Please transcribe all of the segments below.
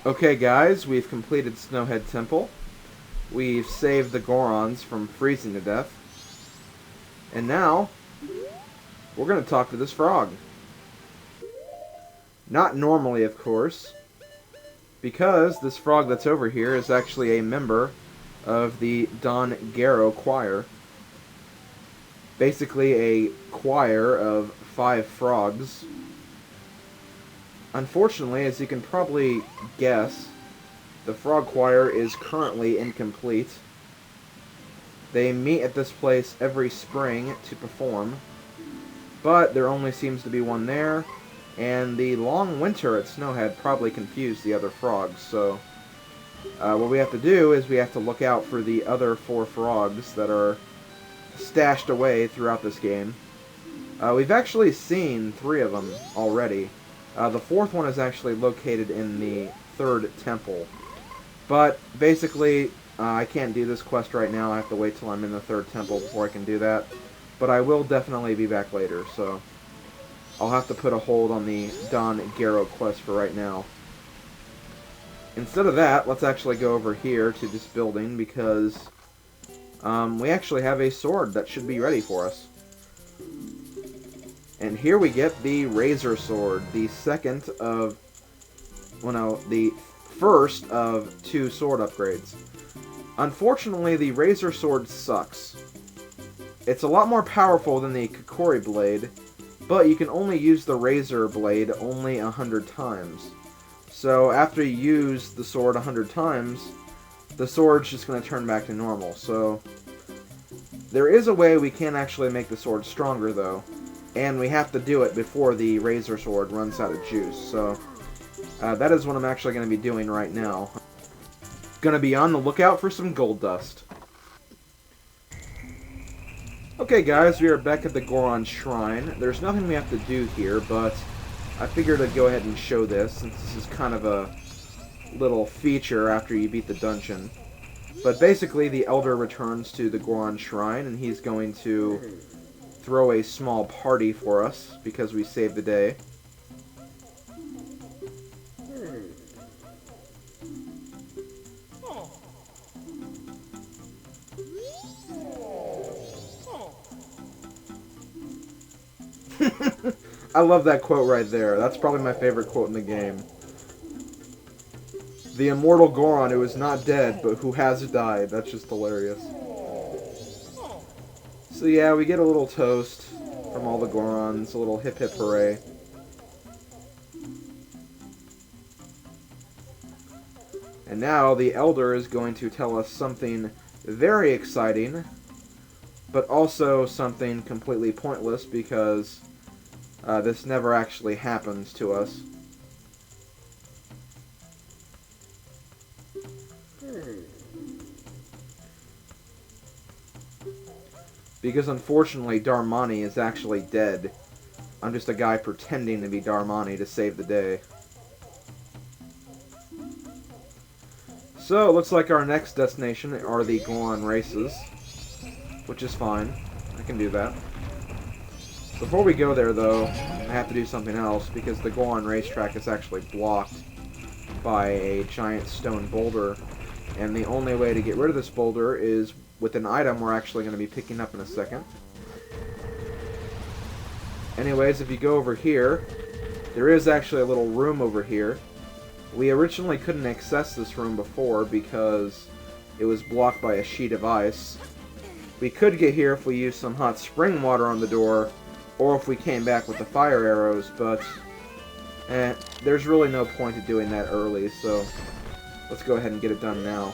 Okay guys, we've completed Snowhead Temple. We've saved the Gorons from freezing to death. And now, we're going to talk to this frog. Not normally, of course, because this frog that's over here is actually a member of the Don Garo choir. Basically a choir of 5 frogs. Unfortunately, as you can probably guess, the frog choir is currently incomplete. They meet at this place every spring to perform, but there only seems to be one there, and the long winter at Snowhead probably confused the other frogs, so what we have to do is we have to look out for the other 4 frogs that are stashed away throughout this game. We've actually seen 3 of them already. The 4th one is actually located in the 3rd temple. But basically, I can't do this quest right now. I have to wait till I'm in the 3rd temple before I can do that. But I will definitely be back later, so I'll have to put a hold on the Don Garo quest for right now. Instead of that, let's actually go over here to this building because we actually have a sword that should be ready for us. And here we get the Razor Sword, the second of, well no, the first of 2 sword upgrades. Unfortunately, the Razor Sword sucks. It's a lot more powerful than the Kokori Blade, but you can only use the Razor Blade only 100 times. So after you use the sword 100 times, the sword's just going to turn back to normal. So there is a way we can actually make the sword stronger though. And we have to do it before the Razor Sword runs out of juice, so that is what I'm actually going to be doing right now. Going to be on the lookout for some gold dust. Okay guys, we are back at the Goron Shrine. There's nothing we have to do here, but I figured I'd go ahead and show this, since this is kind of a little feature after you beat the dungeon. But basically, the Elder returns to the Goron Shrine, and he's going to throw a small party for us because we saved the day. I love that quote right there. That's probably my favorite quote in the game. The immortal Goron who is not dead, but who has died. That's just hilarious. So yeah, we get a little toast from all the Gorons, a little hip hip hooray. And now the Elder is going to tell us something very exciting, but also something completely pointless because this never actually happens to us. Because unfortunately Darmani is actually dead. I'm just a guy pretending to be Darmani to save the day. So, it looks like our next destination are the Guan Races, which is fine. I can do that. Before we go there, though, I have to do something else, because the Goron Racetrack is actually blocked by a giant stone boulder, and the only way to get rid of this boulder is with an item we're actually going to be picking up in a second. Anyways, if you go over here, there is actually a little room over here. We originally couldn't access this room before because it was blocked by a sheet of ice. We could get here if we used some hot spring water on the door, or if we came back with the fire arrows, but there's really no point to doing that early, so let's go ahead and get it done now.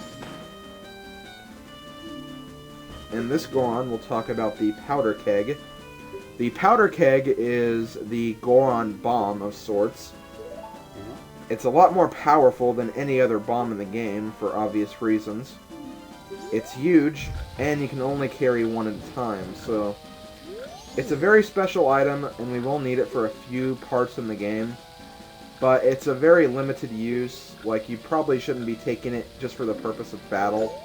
In this Goron, we'll talk about the Powder Keg. The Powder Keg is the Goron bomb of sorts. It's a lot more powerful than any other bomb in the game, for obvious reasons. It's huge, and you can only carry one at a time, so it's a very special item, and we will need it for a few parts in the game. But it's a very limited use. Like, you probably shouldn't be taking it just for the purpose of battle.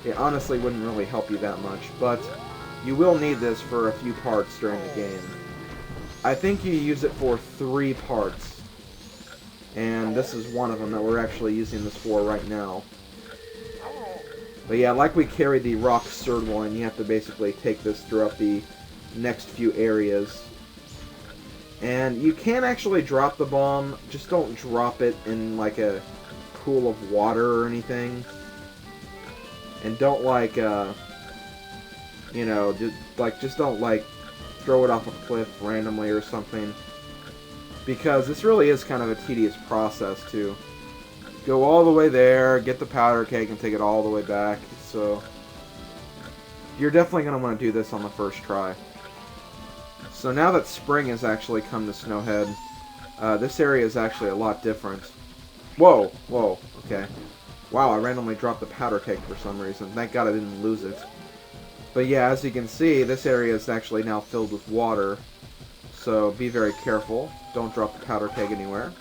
It honestly wouldn't really help you that much, but you will need this for a few parts during the game. I think you use it for 3 parts. And this is one of them that we're actually using this for right now. But yeah, like we carried the rock sirloin, you have to basically take this throughout the next few areas. And you can actually drop the bomb, just don't drop it in like a pool of water or anything. And don't like, you know, just don't like throw it off a cliff randomly or something. Because this really is kind of a tedious process to go all the way there, get the powder keg, and take it all the way back. So you're definitely going to want to do this on the first try. So now that spring has actually come to Snowhead, this area is actually a lot different. Whoa, whoa, okay. Wow, I randomly dropped the powder keg for some reason. Thank God I didn't lose it. But yeah, as you can see, this area is actually now filled with water. So be very careful. Don't drop the powder keg anywhere.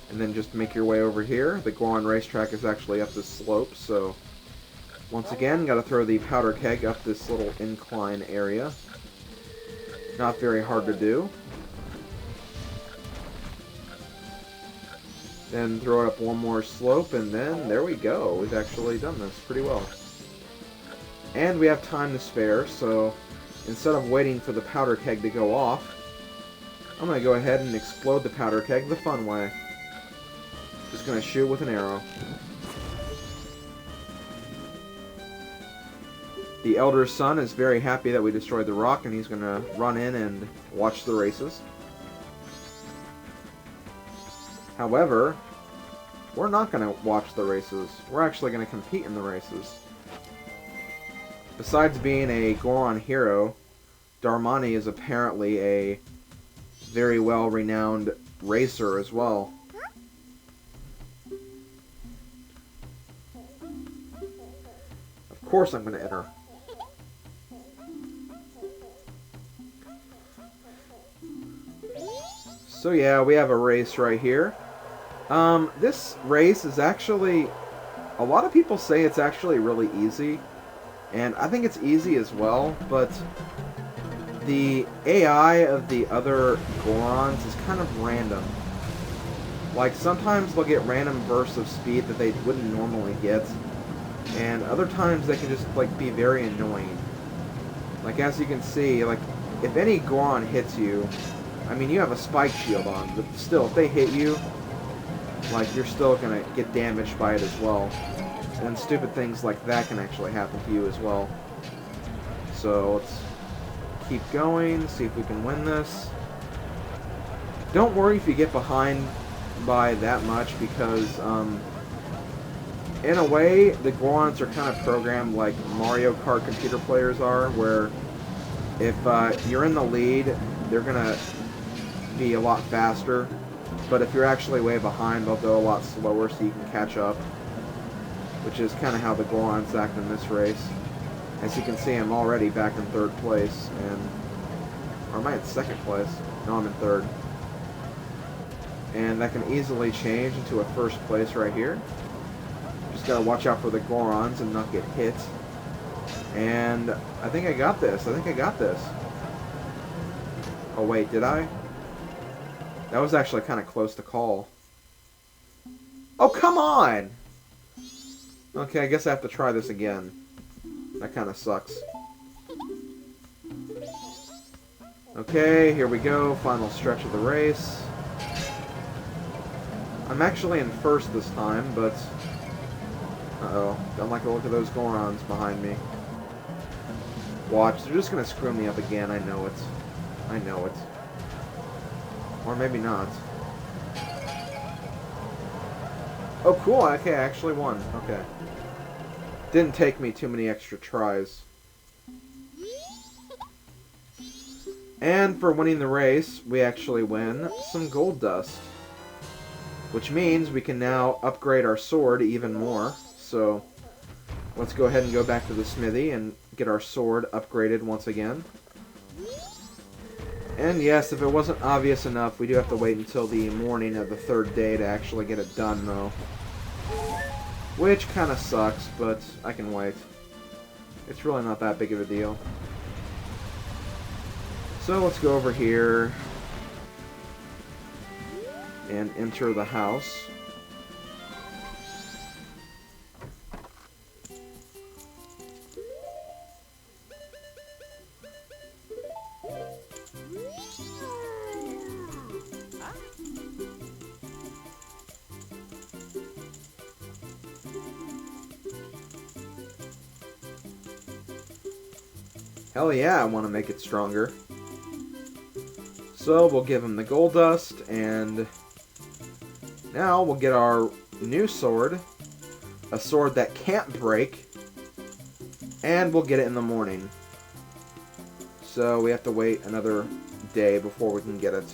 And then just make your way over here. The Guan Racetrack is actually up this slope, so once again, gotta throw the powder keg up this little incline area. Not very hard to do. Then throw it up one more slope, and then there we go. We've actually done this pretty well. And we have time to spare, so instead of waiting for the powder keg to go off, I'm going to go ahead and explode the powder keg the fun way. Just going to shoot with an arrow. The elder son is very happy that we destroyed the rock, and he's going to run in and watch the races. However, we're not going to watch the races. We're actually going to compete in the races. Besides being a Goron hero, Darmani is apparently a very well-renowned racer as well. Of course I'm going to enter. So yeah, we have a race right here. This race is actually, a lot of people say it's actually really easy. And I think it's easy as well, but the AI of the other Gorons is kind of random. Like, sometimes they'll get random bursts of speed that they wouldn't normally get, and other times they can just, like, be very annoying. Like, as you can see, like, if any Goron hits you, I mean, you have a spike shield on, but still, if they hit you, like, you're still gonna get damaged by it as well. And stupid things like that can actually happen to you as well. So let's keep going, see if we can win this. Don't worry if you get behind by that much, because in a way, the Gorons are kind of programmed like Mario Kart computer players are, where if you're in the lead, they're gonna be a lot faster, but if you're actually way behind, they'll go a lot slower so you can catch up. Which is kind of how the Gorons act in this race. As you can see, I'm already back in third place, and... or am I in second place? No, I'm in third. And that can easily change into a first place right here. Just gotta watch out for the Gorons and not get hit. And I think I got this. I think I got this. Oh wait, did I? That was actually kind of close to call. Oh, come on! Okay, I guess I have to try this again. That kind of sucks. Okay, here we go. Final stretch of the race. I'm actually in first this time, but... uh-oh. Don't like the look of those Gorons behind me. Watch, they're just gonna screw me up again. I know it. I know it. Or maybe not. Oh, cool. Okay, I actually won. Okay. Didn't take me too many extra tries. And for winning the race, we actually win some gold dust. Which means we can now upgrade our sword even more. So, let's go ahead and go back to the smithy and get our sword upgraded once again. And yes, if it wasn't obvious enough, we do have to wait until the morning of the third day to actually get it done, though. Which kind of sucks, but I can wait. It's really not that big of a deal. So let's go over here. and enter the house. Hell yeah, I want to make it stronger. So we'll give him the gold dust, and now we'll get our new sword, a sword that can't break, and we'll get it in the morning. So we have to wait another day before we can get it.